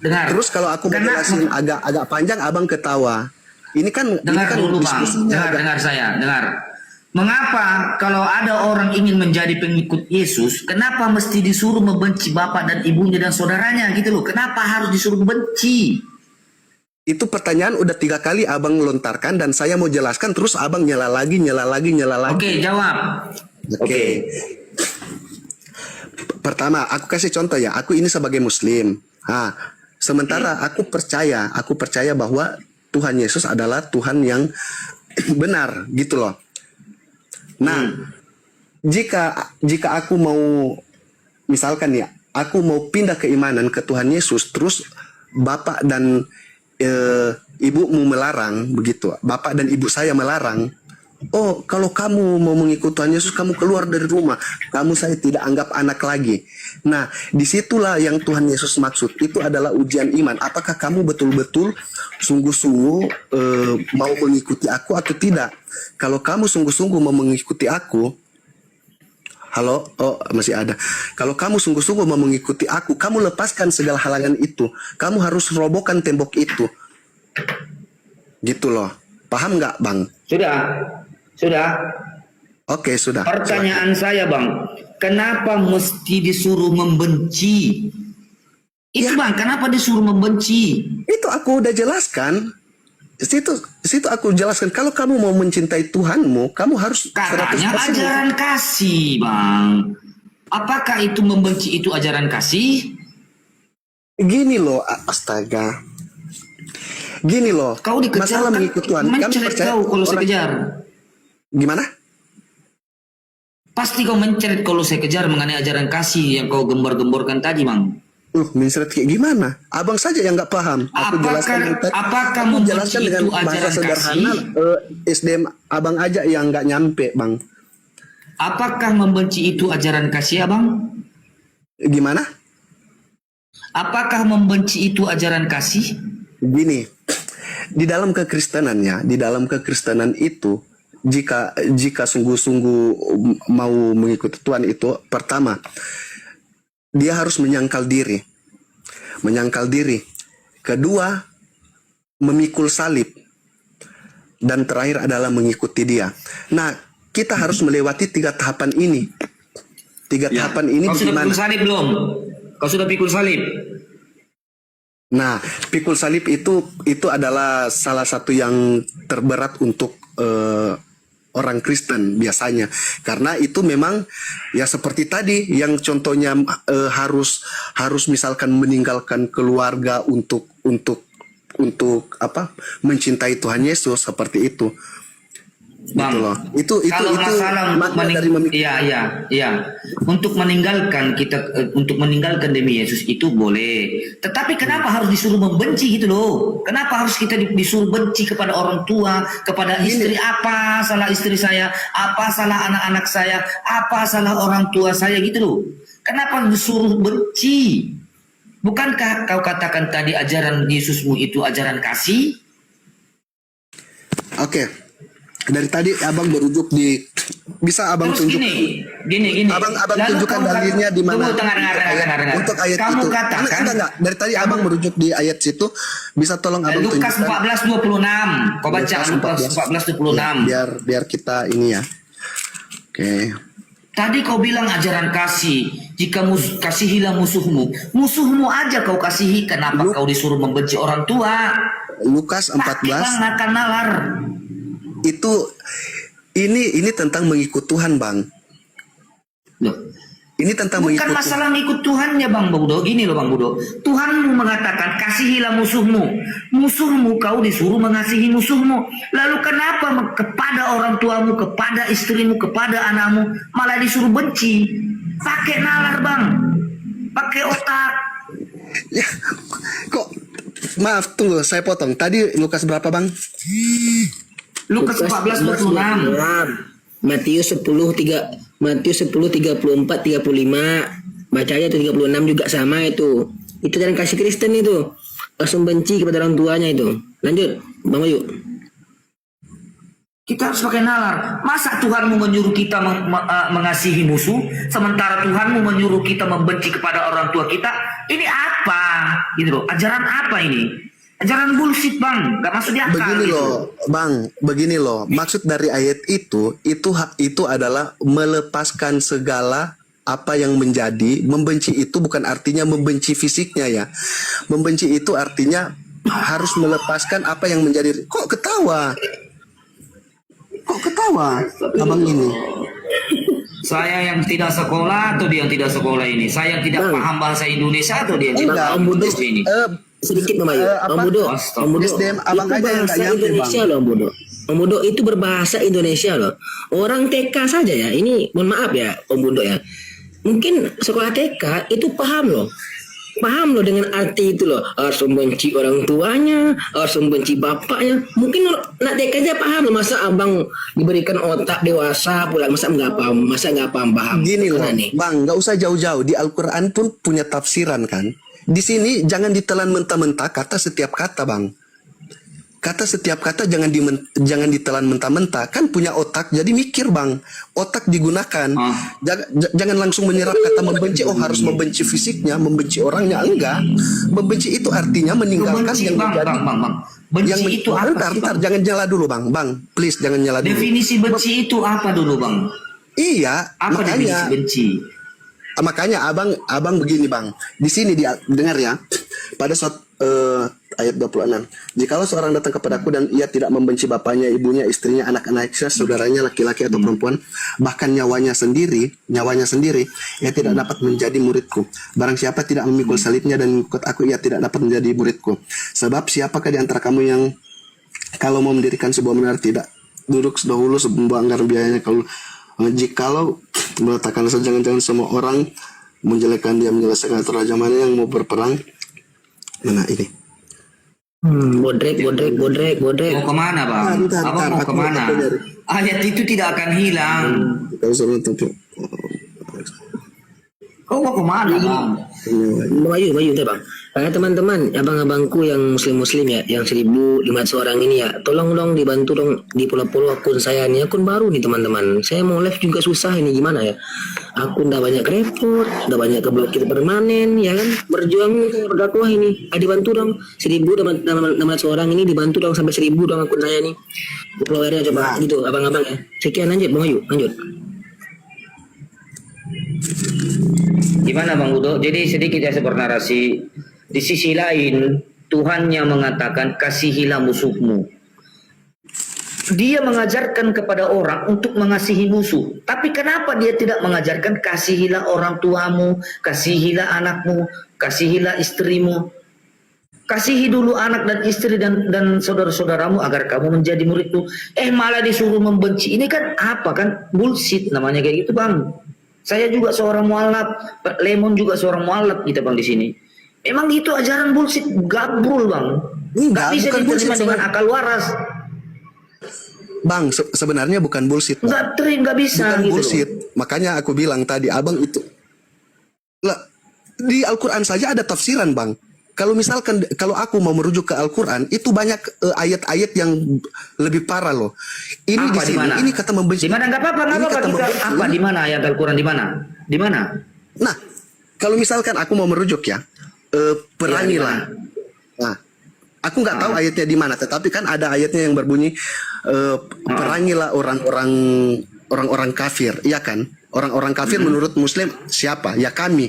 dengar. Terus kalau aku Karena menjelasin agak panjang, abang ketawa. Ini kan dulu bang, diskusinya dengar saya, dengar. Mengapa kalau ada orang ingin menjadi pengikut Yesus, kenapa mesti disuruh membenci bapak dan ibunya dan saudaranya gitu loh? Kenapa harus disuruh benci? Itu pertanyaan udah 3 kali abang lontarkan dan saya mau jelaskan, terus abang nyala lagi. Oke, jawab. Oke. Pertama, aku kasih contoh ya. Aku ini sebagai Muslim. Sementara aku percaya bahwa Tuhan Yesus adalah Tuhan yang benar, gitu loh. Nah, jika aku mau, misalkan ya, aku mau pindah keimanan ke Tuhan Yesus, terus bapak dan ibumu melarang, begitu. Bapak dan ibu saya melarang. Oh, kalau kamu mau mengikuti Tuhan Yesus, kamu keluar dari rumah. Kamu saya tidak anggap anak lagi. Nah, disitulah yang Tuhan Yesus maksud. Itu adalah ujian iman. Apakah kamu betul-betul sungguh-sungguh mau mengikuti aku atau tidak? Kalau kamu sungguh-sungguh mau mengikuti aku, halo, oh masih ada. Kalau kamu sungguh-sungguh mau mengikuti aku, kamu lepaskan segala halangan itu. Kamu harus robohkan tembok itu. Gitu loh. Paham nggak, Bang? Sudah. Oke, sudah. Pertanyaan saya, Bang, kenapa mesti disuruh membenci? Itu, Bang, kenapa disuruh membenci? Itu aku udah jelaskan. Situ aku jelaskan. Kalau kamu mau mencintai Tuhanmu, kamu harus Katanya 100%. ajaran kasih, Bang. Apakah itu membenci itu ajaran kasih? Gini loh, astaga. Gini loh. Kau dikejar, masalah mengikut Tuhan. Kami menceret percaya kau kalau saya orang. kejar. Gimana? Pasti kau menceret kalau saya kejar mengenai ajaran kasih yang kau gembar-gemborkan tadi, Bang. Mencret kayak gimana? Abang saja yang nggak paham. Aku jelaskan Apakah jelaskan dengan itu bahasa ajaran sederhana. kasih? SDM abang aja yang nggak nyampe, Bang. Apakah membenci itu ajaran kasih, Abang? Gimana? Apakah membenci itu ajaran kasih? Gini, di dalam kekristenan itu, jika sungguh-sungguh mau mengikuti Tuhan itu, pertama dia harus menyangkal diri. Kedua, memikul salib. Dan terakhir adalah mengikuti dia. Nah, kita harus melewati 3 tahapan ini. Tahapan ini Kau sudah pikul salib belum? Kau sudah pikul salib? Nah, pikul salib itu adalah salah satu yang terberat untuk orang Kristen biasanya, karena itu memang ya seperti tadi yang contohnya harus misalkan meninggalkan keluarga untuk apa, mencintai Tuhan Yesus, seperti itu. Bang, gitu loh. Itu masalah untuk meninggalkan demi Yesus itu boleh. Tetapi kenapa harus disuruh membenci gitu loh? Kenapa harus kita disuruh benci kepada orang tua, kepada istri? Apa salah istri saya? Apa salah anak-anak saya? Apa salah orang tua saya gitu loh? Kenapa disuruh benci? Bukankah kau katakan tadi ajaran Yesusmu itu ajaran kasih? Oke. Dari tadi abang berujuk di, bisa abang tunjuk gini. Abang tunjukkan dalilnya di mana untuk ayat kamu itu. Katakan enggak. Dari tadi abang merujuk di ayat situ, bisa tolong abang Lukas tunjukkan. 14:26. Kau baca Lukas 14:26. Biar kita ini ya. Oke. Tadi kau bilang ajaran kasih. Jika kasihilah musuhmu. Musuhmu aja kau kasihi. Kenapa kau disuruh membenci orang tua? Lukas 14. Bang akan nalar. Itu ini tentang mengikut Tuhan, Bang. Loh, ini tentang bukan mengikut masalah mengikut Tuhannya, Bang Budo. Gini loh, Bang Budo. Tuhanmu mengatakan kasihilah musuhmu. Musuhmu kau disuruh mengasihi musuhmu. Lalu kenapa kepada orang tuamu, kepada istrimu, kepada anakmu malah disuruh benci? Pakai nalar, Bang. Pakai otak. Ya, kok maaf, tunggu, saya potong. Tadi Lukas berapa, Bang? Lukas 14:26. Matius 10:34 35. Bacanya itu 36 juga sama itu. Itu jalan kasih Kristen itu. Langsung benci kepada orang tuanya itu. Lanjut, Bang Bayu. Kita harus pakai nalar. Masa Tuhanmu menyuruh kita mengasihi musuh, sementara Tuhanmu menyuruh kita membenci kepada orang tua kita? Ini apa? Gitu loh. Ajaran apa ini? Ajaran bullshit, Bang. Gak masuk di akal. Begini gitu. loh, Bang. Begini loh. Maksud dari ayat itu adalah melepaskan segala apa yang menjadi. Membenci itu bukan artinya membenci fisiknya ya. Membenci itu artinya harus melepaskan apa yang menjadi. Kok ketawa? Abang ini? Saya yang tidak sekolah atau dia yang tidak sekolah ini? Saya yang tidak Bang. paham bahasa Indonesia atau dia yang tidak Enggak, paham Om Budo. Indonesia ini? Sedikit Mama Ayu. apa? Om Budo. Astaga. Om Budo. SDM abang Itu aja yang bahasa nggak nyampe, Indonesia Bang. loh Om Budo. Om Budo itu berbahasa Indonesia loh. Orang TK saja ya. Ini mohon maaf ya Om Budo ya. Mungkin sekolah TK itu paham loh. Paham loh dengan arti itu loh. Harus membenci orang tuanya, harus membenci bapaknya. Mungkin anak TK aja paham loh. Masa abang diberikan otak dewasa pula masa nggak paham. Gini loh, Karena nih. Bang, nggak usah jauh-jauh. Di Al-Quran pun punya tafsiran kan. Di sini jangan ditelan mentah-mentah kata setiap kata, Bang. Kata setiap kata jangan ditelan mentah-mentah. Kan punya otak, jadi mikir, Bang. Otak digunakan. Jangan langsung menyerap kata membenci. Oh, harus membenci fisiknya, membenci orangnya. Enggak. Membenci itu artinya meninggalkan Benci, yang Bang, menjadi. Bang. Benci yang itu apa Bentar, sih, Bang? jangan nyala dulu, Bang. Bang, please jangan nyala dulu. Definisi benci itu apa dulu, Bang? Iya, Apa definisi makanya. benci? Makanya abang begini bang, di sini dengar ya, pada suatu ayat 26. Jikalau seorang datang kepadaku dan ia tidak membenci bapaknya, ibunya, istrinya, anak-anaknya, saudaranya laki-laki atau perempuan, bahkan nyawanya sendiri, ia tidak dapat menjadi muridku. Barang siapa tidak memikul salibnya dan mengikut aku, ia tidak dapat menjadi muridku. Sebab siapakah di antara kamu yang kalau mau mendirikan sebuah menara tidak duduk dahulu sebelum anggaran biayanya? Jikalau meletakkan jangan-jangan semua orang menjelekkan dia menyelesaikan atau raja mana yang mau berperang. Mana ini? Bodrek. Mau kemana, Bang? Bentar, Abang mau aku kemana? dari. Ayat itu tidak akan hilang. Kalau suruh tutup. Kau mau kemana, Bang? Bayu bentar bang. Teman-teman, abang-abangku yang muslim ya, yang 1.500 orang ini ya, tolong dong dibantu dong di pulau-pulau akun saya nih, akun baru nih teman-teman. Saya mau live juga susah ini gimana ya? Akun udah banyak report, udah banyak keblokir permanen, ya kan? Berjuang berdakwah ini, dibantu dong. 1.600 orang ini dibantu dong sampai 1.000 dong akun saya nih. Followernya coba gitu, abang-abang ya. Sekian lanjut, Bang Ayu, lanjut. Gimana, Bang Udo? Jadi sedikit ya saya bernarasi. Di sisi lain, Tuhan yang mengatakan kasihilah musuhmu. Dia mengajarkan kepada orang untuk mengasihi musuh. Tapi kenapa dia tidak mengajarkan kasihilah orang tuamu, kasihilah anakmu, kasihilah istrimu. Kasihi dulu anak dan istri dan saudara-saudaramu agar kamu menjadi muridku. Malah disuruh membenci. Ini kan apa kan? Bullshit namanya kayak gitu, Bang. Saya juga seorang mualaf, Lemon juga seorang mualaf kita, Bang, di sini. Memang itu ajaran bullshit, gabrul, Bang. Enggak, Gak bisa bukan diterima bullshit, dengan akal waras. Bang, sebenarnya bukan bullshit. Bang. Gak bisa. Bukan gitu bullshit. loh. Makanya aku bilang tadi, abang itu. Lah, di Al-Quran saja ada tafsiran, Bang. Kalau misalkan, kalau aku mau merujuk ke Al-Quran, itu banyak ayat-ayat yang lebih parah loh. Ini Apa, di sini, dimana? ini kata membenci. Di mana? Gak apa-apa, Ini kata kita membenci. apa? Di mana ayat Al-Quran? Di mana? Di mana? Nah, kalau misalkan aku mau merujuk ya, perangilah. Nah, aku nggak tahu ayatnya di mana, tetapi kan ada ayatnya yang berbunyi perangilah orang-orang kafir, iya kan? Orang-orang kafir menurut Muslim siapa? Ya kami.